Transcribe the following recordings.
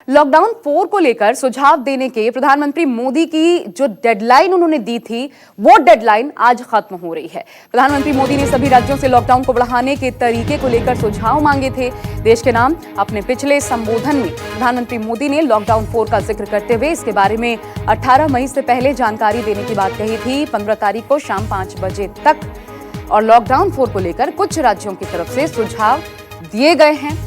Lockdown 4 को लेकर सुझाव देने के प्रधानमंत्री मोदी की जो डेडलाइन उन्होंने दी थी, वो डेडलाइन आज खत्म हो रही है। प्रधानमंत्री मोदी ने सभी राज्यों से लॉकडाउन को बढ़ाने के तरीके को लेकर सुझाव मांगे थे। देश के नाम अपने पिछले संबोधन में प्रधानमंत्री मोदी ने लॉकडाउन 4 का जिक्र करते हुए इसके बारे में 18 मई से पहले जानकारी देने की बात कही थी। 15 तारीख को शाम 5 बजे तक और लॉकडाउन 4 को लेकर कुछ राज्यों की तरफ से सुझाव दिए गए हैं।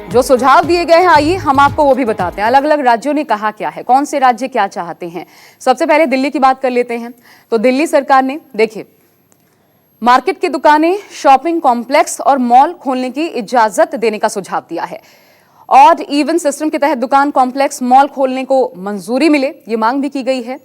जो सुझाव दिए गए हैं, आइए हम आपको वो भी बताते हैं। अलग अलग राज्यों ने कहा क्या है, कौन से राज्य क्या चाहते हैं। सबसे पहले दिल्ली की बात कर लेते हैं। तो दिल्ली सरकार ने देखिए, मार्केट की दुकानें, शॉपिंग कॉम्प्लेक्स और मॉल खोलने की इजाजत देने का सुझाव दिया है। ऑड इवन सिस्टम के तहत दुकान, कॉम्प्लेक्स, मॉल खोलने को मंजूरी मिले, ये मांग भी की गई है।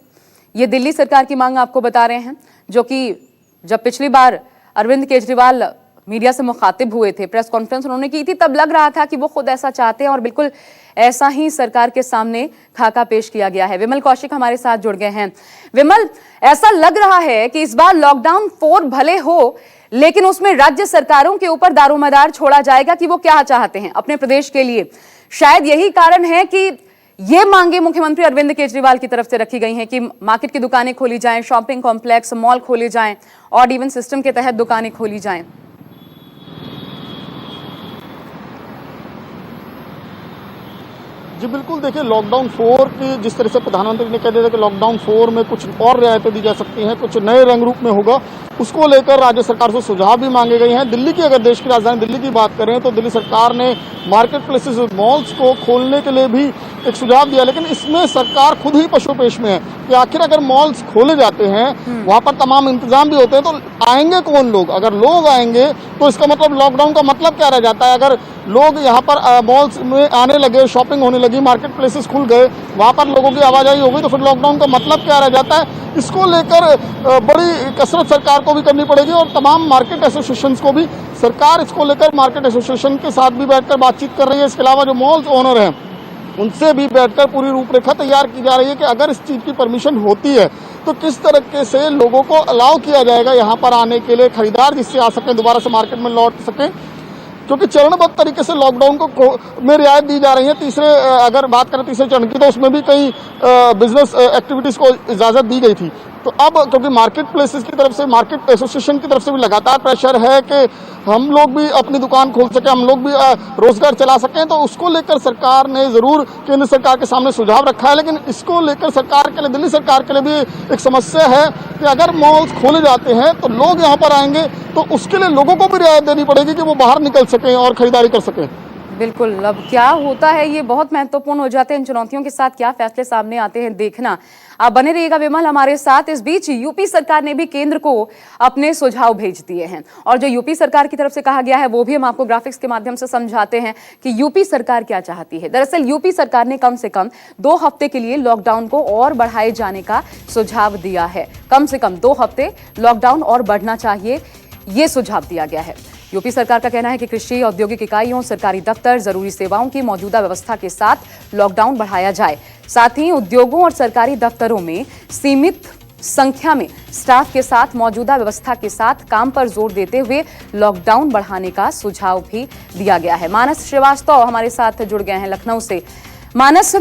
ये दिल्ली सरकार की मांग आपको बता रहे हैं, जो कि जब पिछली बार अरविंद केजरीवाल मीडिया से मुखातिब हुए थे, प्रेस कॉन्फ्रेंस उन्होंने की थी, तब लग रहा था कि वो खुद ऐसा चाहते हैं और बिल्कुल ऐसा ही सरकार के सामने खाका पेश किया गया है। विमल कौशिक हमारे साथ जुड़ गए हैं। विमल, ऐसा लग रहा है कि इस बार लॉकडाउन 4 भले हो, लेकिन उसमें राज्य सरकारों के ऊपर दारोमदार छोड़ा जाएगा कि वो क्या चाहते हैं अपने प्रदेश के लिए। शायद यही कारण है कि ये मांगे मुख्यमंत्री अरविंद केजरीवाल की तरफ से रखी गई हैं कि मार्केट की दुकानें खोली जाएं, शॉपिंग कॉम्प्लेक्स, मॉल खोले जाएं, ऑड इवन सिस्टम के तहत दुकानें खोली जाएं। जी बिल्कुल, देखिए लॉकडाउन 4 की जिस तरह से प्रधानमंत्री ने कह दिया था कि लॉकडाउन 4 में कुछ और रियायतें दी जा सकती हैं, कुछ नए रंग रूप में होगा, उसको लेकर राज्य सरकार से सुझाव भी मांगे गए हैं। दिल्ली की, अगर देश की राजधानी दिल्ली की बात करें तो दिल्ली सरकार ने मार्केट प्लेसेस, मॉल्स को खोलने के लिए भी एक सुझाव दिया, लेकिन इसमें सरकार खुद ही पशुपेश में है कि आखिर अगर मॉल्स खोले जाते हैं, वहां पर तमाम इंतजाम भी होते हैं, तो आएंगे कौन लोग? अगर लोग आएंगे तो इसका मतलब लॉकडाउन का मतलब क्या रह जाता है? अगर लोग यहाँ पर मॉल्स में आने लगे, शॉपिंग होने लगी, मार्केट प्लेसेस खुल गए, वहां पर लोगों की आवाजाही हो गई, तो फिर लॉकडाउन का मतलब क्या रह जाता है? इसको लेकर बड़ी कसरत सरकार को भी करनी पड़ेगी और तमाम मार्केट एसोसिएशन को भी। सरकार इसको लेकर मार्केट एसोसिएशन के साथ भी बैठकर बातचीत कर रही है। इसके अलावा जो मॉल्स ओनर हैं उनसे भी बैठकर पूरी रूपरेखा तैयार की जा रही है कि अगर इस चीज की परमिशन होती है तो किस तरीके से लोगों को अलाउ किया जाएगा यहाँ पर आने के लिए, खरीदार जिससे आ सकें, दोबारा से मार्केट में लौट सकें, क्योंकि चरणबद्ध तरीके से लॉकडाउन को में रियायत दी जा रही है। अगर बात करें तीसरे चरण की, तो उसमें भी कई बिजनेस एक्टिविटीज को इजाजत दी गई थी। तो अब क्योंकि मार्केट प्लेसेस की तरफ से, मार्केट एसोसिएशन की तरफ से भी लगातार प्रेशर है कि हम लोग भी अपनी दुकान खोल सकें, हम लोग भी रोजगार चला सकें, तो उसको लेकर सरकार ने जरूर केंद्र सरकार के सामने सुझाव रखा है। लेकिन इसको लेकर सरकार के लिए, दिल्ली सरकार के लिए भी एक समस्या है कि अगर मॉल्स खोले जाते हैं तो लोग यहाँ पर आएंगे, तो उसके लिए लोगों को भी रियायत देनी पड़ेगी कि वो बाहर निकल सकें और खरीदारी कर सकें। बिल्कुल, अब क्या होता है ये बहुत महत्वपूर्ण हो जाते हैं। इन चुनौतियों के साथ क्या फैसले सामने आते हैं, देखना। आप बने रहिएगा विमल हमारे साथ। इस बीच यूपी सरकार ने भी केंद्र को अपने सुझाव भेज दिए हैं और जो यूपी सरकार की तरफ से कहा गया है वो भी हम आपको ग्राफिक्स के माध्यम से समझाते हैं कि यूपी सरकार क्या चाहती है। दरअसल यूपी सरकार ने कम से कम 2 हफ्ते के लिए लॉकडाउन को और बढ़ाए जाने का सुझाव दिया है। कम से कम 2 हफ्ते लॉकडाउन और बढ़ना चाहिए, ये सुझाव दिया गया है। यूपी सरकार का कहना है कि कृषि, औद्योगिक इकाइयों, सरकारी दफ्तर, जरूरी सेवाओं की मौजूदा व्यवस्था के साथ लॉकडाउन बढ़ाया जाए। साथ ही उद्योगों और सरकारी दफ्तरों में सीमित संख्या में स्टाफ के साथ मौजूदा व्यवस्था के साथ काम पर जोर देते हुए लॉकडाउन बढ़ाने का सुझाव भी दिया गया है। मानस श्रीवास्तव हमारे साथ जुड़ गए हैं लखनऊ से। मानस,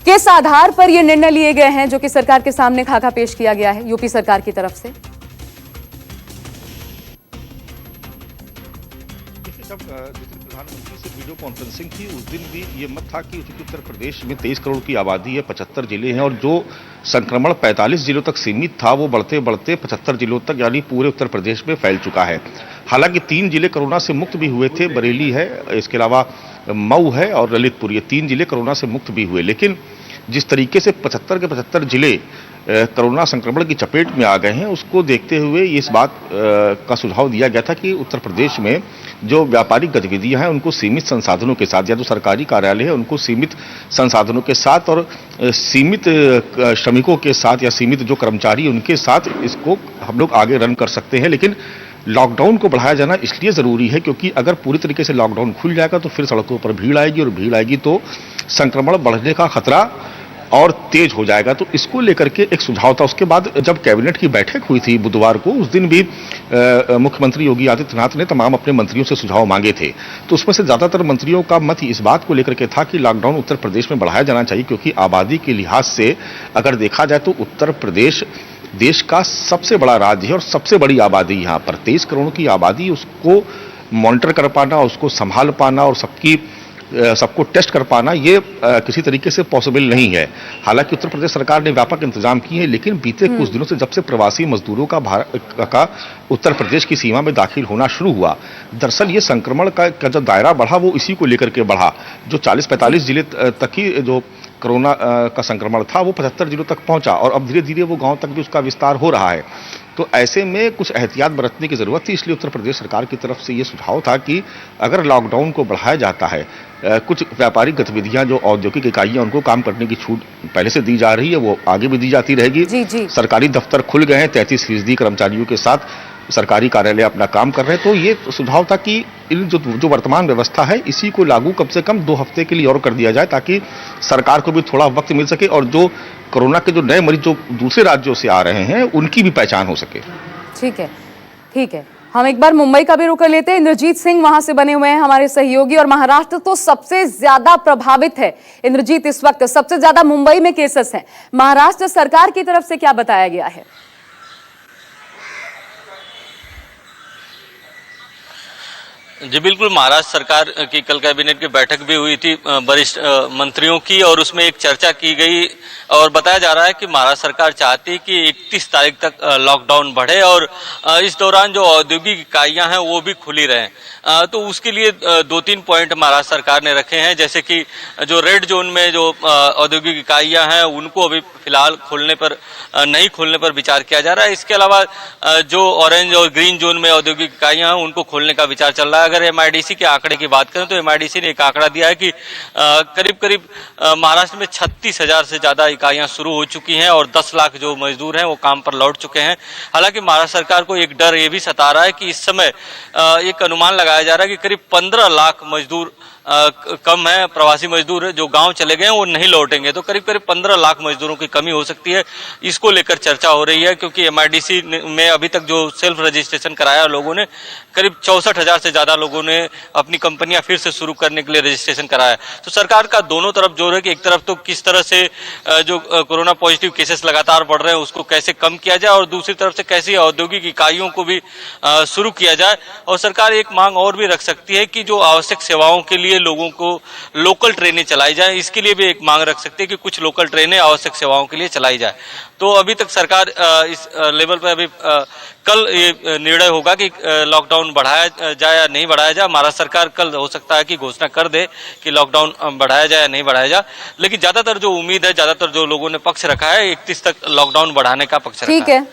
किस आधार पर ये निर्णय लिए गए हैं जो कि सरकार के सामने खाका पेश किया गया है यूपी सरकार की तरफ से? जब प्रधानमंत्री से वीडियो कॉन्फ्रेंसिंग की उस दिन भी ये मत था कि उत्तर प्रदेश में 23 करोड़ की आबादी है, 75 जिले हैं और जो संक्रमण 45 जिलों तक सीमित था वो बढ़ते बढ़ते 75 जिलों तक यानी पूरे उत्तर प्रदेश में फैल चुका है। हालांकि 3 जिले कोरोना से मुक्त भी हुए थे, बरेली है, इसके अलावा मऊ है और ललितपुर, ये 3 जिले कोरोना से मुक्त भी हुए। लेकिन जिस तरीके से 75 के 75 जिले कोरोना संक्रमण की चपेट में आ गए हैं, उसको देखते हुए इस बात का सुझाव दिया गया था कि उत्तर प्रदेश में जो व्यापारिक गतिविधियां हैं उनको सीमित संसाधनों के साथ, या जो सरकारी कार्यालय है उनको सीमित संसाधनों के साथ और सीमित श्रमिकों के साथ या सीमित जो कर्मचारी उनके साथ इसको हम लोग आगे रन कर सकते हैं। लेकिन लॉकडाउन को बढ़ाया जाना इसलिए जरूरी है क्योंकि अगर पूरी तरीके से लॉकडाउन खुल जाएगा तो फिर सड़कों पर भीड़ आएगी और भीड़ आएगी तो संक्रमण बढ़ने का खतरा और तेज हो जाएगा। तो इसको लेकर के एक सुझाव था। उसके बाद जब कैबिनेट की बैठक हुई थी बुधवार को, उस दिन भी मुख्यमंत्री योगी आदित्यनाथ ने तमाम अपने मंत्रियों से सुझाव मांगे थे। तो उसमें से ज्यादातर मंत्रियों का मत इस बात को लेकर के था कि लॉकडाउन उत्तर प्रदेश में बढ़ाया जाना चाहिए, क्योंकि आबादी के लिहाज से अगर देखा जाए तो उत्तर प्रदेश देश का सबसे बड़ा राज्य है और सबसे बड़ी आबादी यहाँ पर 23 करोड़ की आबादी, उसको मॉनिटर कर पाना, उसको संभाल पाना और सबको टेस्ट कर पाना, ये किसी तरीके से पॉसिबल नहीं है। हालांकि उत्तर प्रदेश सरकार ने व्यापक इंतजाम किए हैं, लेकिन बीते कुछ दिनों से जब से प्रवासी मजदूरों का उत्तर प्रदेश की सीमा में दाखिल होना शुरू हुआ, दरअसल ये संक्रमण का जो दायरा बढ़ा वो इसी को लेकर के बढ़ा। जो 40-45 जिले तक ही जो कोरोना का संक्रमण था वो 75 जिलों तक पहुंचा और अब धीरे धीरे वो गांव तक भी उसका विस्तार हो रहा है। तो ऐसे में कुछ एहतियात बरतने की जरूरत थी, इसलिए उत्तर प्रदेश सरकार की तरफ से ये सुझाव था कि अगर लॉकडाउन को बढ़ाया जाता है, कुछ व्यापारिक गतिविधियां जो औद्योगिक इकाइयां उनको काम करने की छूट पहले से दी जा रही है वो आगे भी दी जाती रहेगी। जी। सरकारी दफ्तर खुल गए हैं, 33% कर्मचारियों के साथ सरकारी कार्यालय अपना काम कर रहे हैं। तो ये सुझाव था कि इन जो वर्तमान व्यवस्था है इसी को लागू कम से कम 2 हफ्ते के लिए और कर दिया जाए, ताकि सरकार को भी थोड़ा वक्त मिल सके और जो कोरोना के जो नए मरीज जो दूसरे राज्यों से आ रहे हैं उनकी भी पहचान हो सके। ठीक है। हम एक बार मुंबई का भी रुख कर लेते हैं। इंद्रजीत सिंह वहां से बने हुए हैं हमारे सहयोगी, और महाराष्ट्र तो सबसे ज्यादा प्रभावित है। इंद्रजीत, इस वक्त सबसे ज्यादा मुंबई में केसेस हैं। महाराष्ट्र सरकार की तरफ से क्या बताया गया है? जी बिल्कुल, महाराष्ट्र सरकार की कल कैबिनेट की बैठक भी हुई थी वरिष्ठ मंत्रियों की, और उसमें एक चर्चा की गई और बताया जा रहा है कि महाराष्ट्र सरकार चाहती है कि 31 तारीख तक लॉकडाउन बढ़े और इस दौरान जो औद्योगिक इकाइयां हैं वो भी खुली रहें। तो उसके लिए 2-3 पॉइंट महाराष्ट्र सरकार ने रखे हैं, जैसे कि जो रेड जोन में जो औद्योगिक इकाइयां हैं उनको अभी फिलहाल नहीं खोलने पर विचार किया जा रहा है। इसके अलावा जो ऑरेंज और ग्रीन जोन में औद्योगिक इकाइयां हैं उनको खोलने का विचार चल रहा है। अगर एमआईडीसी के आंकड़े की बात करें तो एमआईडीसी ने एक आंकड़ा दिया है कि करीब महाराष्ट्र में 36,000 से ज्यादा इकाइयां शुरू हो चुकी हैं और 10 लाख जो मजदूर हैं वो काम पर लौट चुके हैं। हालांकि महाराष्ट्र सरकार को एक डर ये भी सता रहा है कि इस समय एक अनुमान लगाया जा रहा है कि करीब 15 लाख मजदूर कम है, प्रवासी मजदूर जो गांव चले गए हैं वो नहीं लौटेंगे, तो करीब 15 लाख मजदूरों की कमी हो सकती है। इसको लेकर चर्चा हो रही है, क्योंकि एमआईडीसी में अभी तक जो सेल्फ रजिस्ट्रेशन कराया लोगों ने, करीब 64,000 से ज्यादा लोगों ने अपनी कंपनियां फिर से शुरू करने के लिए रजिस्ट्रेशन कराया। तो सरकार का दोनों तरफ जोर है कि एक तरफ तो किस तरह से जो कोरोना पॉजिटिव केसेस लगातार बढ़ रहे हैं उसको कैसे कम किया जाए, और दूसरी तरफ से कैसे औद्योगिक इकाइयों को भी शुरू किया जाए। और सरकार एक मांग और भी रख सकती है कि जो आवश्यक सेवाओं के लिए लोगों को लोकल ट्रेनें चलाई जाए, इसके लिए भी एक मांग रख सकती है कि कुछ लोकल ट्रेनें आवश्यक सेवाओं के लिए चलाई जाए। तो अभी तक सरकार इस लेवल पर अभी कल ये निर्णय होगा कि लॉकडाउन बढ़ाया जाए या नहीं बढ़ाया जाए। महाराष्ट्र सरकार कल हो सकता है कि घोषणा कर दे कि लॉकडाउन बढ़ाया जाए या नहीं बढ़ाया जाए, लेकिन ज्यादातर जो उम्मीद है, ज्यादातर जो लोगों ने पक्ष रखा है 31 तक लॉकडाउन बढ़ाने का पक्ष रखा है। ठीक है,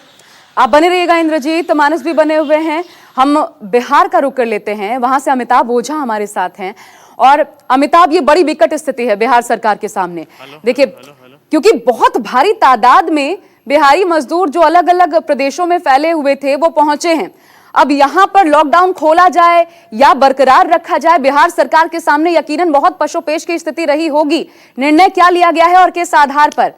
आप बने रहिएगा इंद्रजीत। मानस भी बने हुए हैं। हम बिहार का रुख कर लेते हैं, वहां से अमिताभ ओझा हमारे साथ हैं। और अमिताभ, ये बड़ी विकट स्थिति है बिहार सरकार के सामने। देखिए, क्योंकि बहुत भारी तादाद में बिहारी मजदूर जो अलग अलग प्रदेशों में फैले हुए थे वो पहुंचे हैं। अब यहां पर लॉकडाउन खोला जाए या बरकरार रखा जाए, बिहार सरकार के सामने यकीनन बहुत पशोपेश की स्थिति रही होगी। निर्णय क्या लिया गया है और किस आधार पर?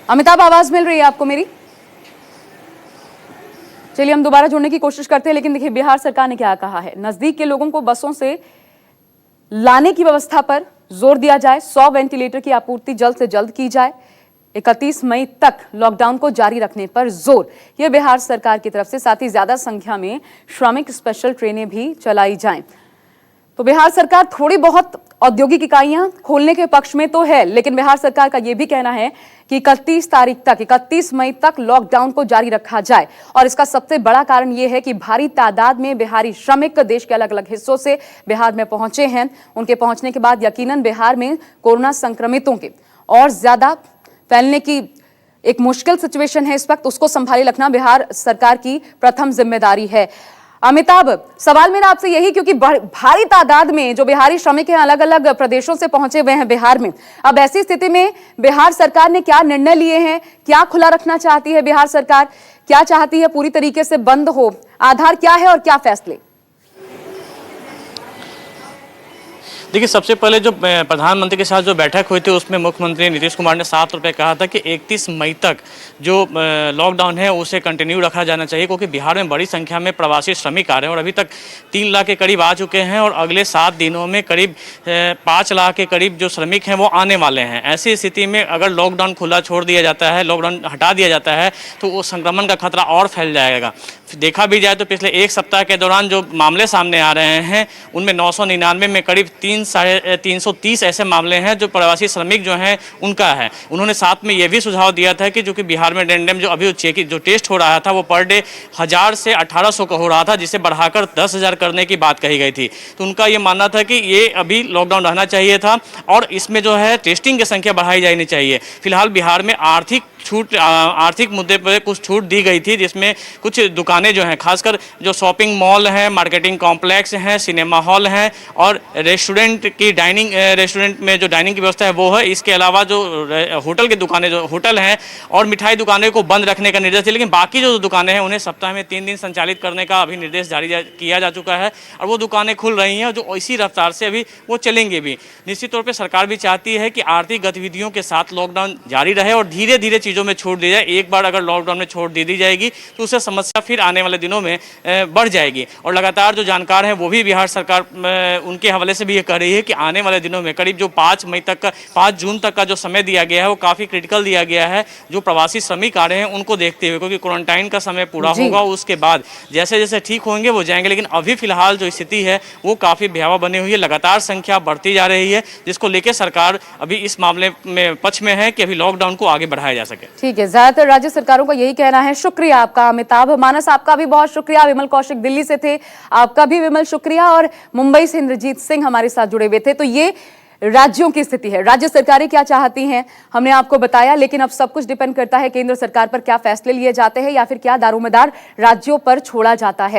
अमिताभ, आवाज मिल रही है आपको मेरी? चलिए हम दोबारा जुड़ने की कोशिश करते हैं। लेकिन देखिए, बिहार सरकार ने क्या कहा है। नजदीक के लोगों को बसों से लाने की व्यवस्था पर जोर दिया जाए। 100 वेंटिलेटर की आपूर्ति जल्द से जल्द की जाए। 31 मई तक लॉकडाउन को जारी रखने पर जोर, यह बिहार सरकार की तरफ से। साथ ही ज्यादा संख्या में श्रमिक स्पेशल ट्रेनें भी चलाई जाएं। तो बिहार सरकार थोड़ी बहुत औद्योगिक इकाइयां खोलने के पक्ष में तो है, लेकिन बिहार सरकार का यह भी कहना है कि 31 मई तक लॉकडाउन को जारी रखा जाए। और इसका सबसे बड़ा कारण यह है कि भारी तादाद में बिहारी श्रमिक देश के अलग अलग हिस्सों से बिहार में पहुंचे हैं। उनके पहुंचने के बाद यकीनन बिहार में कोरोना संक्रमितों के और ज्यादा फैलने की एक मुश्किल सिचुएशन है इस वक्त, उसको संभाले रखना बिहार सरकार की प्रथम जिम्मेदारी है। अमिताभ, सवाल मेरा आपसे यही, क्योंकि भारी तादाद में जो बिहारी श्रमिक हैं अलग अलग प्रदेशों से पहुंचे हुए हैं बिहार में। अब ऐसी स्थिति में बिहार सरकार ने क्या निर्णय लिए हैं, क्या खुला रखना चाहती है बिहार सरकार, क्या चाहती है पूरी तरीके से बंद हो, आधार क्या है और क्या फैसले? देखिए, सबसे पहले जो प्रधानमंत्री के साथ जो बैठक हुई थी उसमें मुख्यमंत्री नीतीश कुमार ने साफ तौर पे कहा था कि 31 मई तक जो लॉकडाउन है उसे कंटिन्यू रखा जाना चाहिए, क्योंकि बिहार में बड़ी संख्या में प्रवासी श्रमिक आ रहे हैं और अभी तक 3 लाख के करीब आ चुके हैं और अगले 7 दिनों में करीब 5 लाख के करीब जो श्रमिक हैं वो आने वाले हैं। ऐसी स्थिति में अगर लॉकडाउन खुला छोड़ दिया जाता है, लॉकडाउन हटा दिया जाता है, तो वो संक्रमण का खतरा और फैल जाएगा। देखा भी जाए तो पिछले 1 सप्ताह के दौरान जो मामले सामने आ रहे हैं उनमें 999 में करीब 330 ऐसे मामले हैं जो प्रवासी श्रमिक जो हैं उनका है। उन्होंने साथ में ये भी सुझाव दिया था कि जो कि बिहार में रैंडम जो अभी जो टेस्ट हो रहा था वो पर डे 1000 से 1800 का हो रहा था, जिसे बढ़ाकर 10,000 करने की बात कही गई थी। तो उनका ये मानना था कि ये अभी लॉकडाउन रहना चाहिए था और इसमें जो है टेस्टिंग की संख्या बढ़ाई जानी चाहिए। फिलहाल बिहार में आर्थिक मुद्दे पर कुछ छूट दी गई थी, जिसमें कुछ दुकानें जो हैं, खासकर जो शॉपिंग मॉल हैं, मार्केटिंग कॉम्प्लेक्स हैं, सिनेमा हॉल हैं और रेस्टोरेंट में जो डाइनिंग की व्यवस्था है वो है। इसके अलावा जो होटल की दुकानें, जो होटल हैं और मिठाई दुकानें को बंद रखने का निर्देश है, लेकिन बाकी जो दुकानें हैं उन्हें सप्ताह में 3 दिन संचालित करने का अभी निर्देश जारी किया जा चुका है और वो दुकानें खुल रही हैं जो इसी रफ्तार से अभी वो चलेंगे भी। निश्चित तौर पर सरकार भी चाहती है कि आर्थिक गतिविधियों के साथ लॉकडाउन जारी रहे और धीरे धीरे चीज़ों में छूट दी जाए। एक बार अगर लॉकडाउन में छूट दी जाएगी तो उससे समस्या फिर आने वाले दिनों में बढ़ जाएगी। और लगातार जो जानकार हैं वो भी बिहार सरकार उनके हवाले से भी ये कह रही है कि आने वाले दिनों में करीब जो 5 जून तक का जो समय दिया गया है वो काफ़ी क्रिटिकल दिया गया है। जो प्रवासी श्रमिक आ रहे हैं उनको देखते हुए, क्योंकि क्वारंटाइन का समय पूरा होगा, उसके बाद जैसे जैसे ठीक होंगे वो जाएंगे। लेकिन अभी फिलहाल जो स्थिति है वो काफ़ी भयावह बनी हुई है, लगातार संख्या बढ़ती जा रही है, जिसको लेकर सरकार अभी इस मामले में पक्ष में है कि अभी लॉकडाउन को आगे बढ़ाया जा सके। ठीक है, ज्यादातर राज्य सरकारों का यही कहना है। शुक्रिया आपका अमिताभ। मानस, आपका भी बहुत शुक्रिया। विमल कौशिक दिल्ली से थे, आपका भी विमल शुक्रिया। और मुंबई से इंद्रजीत सिंह हमारे साथ जुड़े हुए थे। तो ये राज्यों की स्थिति है, राज्य सरकारें क्या चाहती हैं हमने आपको बताया, लेकिन अब सब कुछ डिपेंड करता है केंद्र सरकार पर क्या फैसले लिए जाते हैं या फिर क्या दारोमदार राज्यों पर छोड़ा जाता है।